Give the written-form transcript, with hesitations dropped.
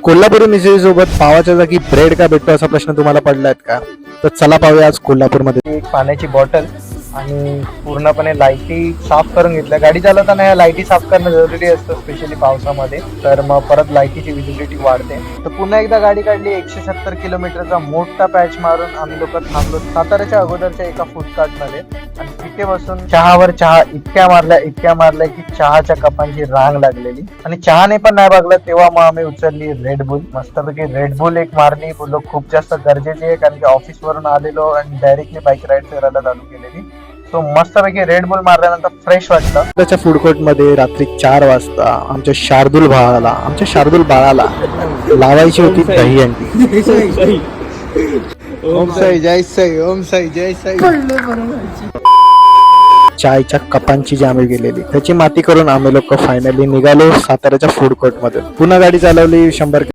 कोल्हापुरी मिसळी सोबत पावाच्या जागी ब्रेड का भेटतो असा प्रश्न तुम्हाला पडलाय का? तर चला पाहूया आज कोल्हापूरमध्ये. एक पाण्याची बॉटल आणि पूर्णपणे लाईटी साफ करून घेतल्या. गाडी चालवताना या लाईटी साफ करणं जरुरी असतं, स्पेशली पावसामध्ये. तर मग परत लाईटीची विजिबिलिटी वाढते. तर पुन्हा एकदा गाडी काढली. 170 किलोमीटरचा मोठा पॅच मारून आम्ही लोक थांबलो साताऱ्याच्या अगोदरच्या एका फूडकार्ट मध्ये. आणि तिथे बसून चहावर चहा इतक्या मारल्या की चहाच्या कपांची रांग लागलेली. आणि चहाने पण नाही बघलं तेव्हा मग आम्ही उचलली रेडबुल. मस्तपैकी रेडबुल एक मारली. बोललो खूप जास्त गरजेची आहे, कारण की ऑफिस वरून आलेलो आणि डायरेक्टली बाईक राईड करायला चालू केलेली. सो मस्तपैकी रेडबुल मारल्यानंतर फ्रेश वाटलं. त्याच्या फूड कोर्ट मध्ये रात्री 4 वाजता आमच्या शार्दूल बाळाला लावायची होती दही अंडी. ओम साई जय साई, ओम साई जय साई. चायच्या कपांची जामी गेलेली त्याची माती करून आम्ही लोक फायनली निघालो साताऱ्याच्या फूड कोर्ट मध्ये. पुन्हा गाडी चालवली 100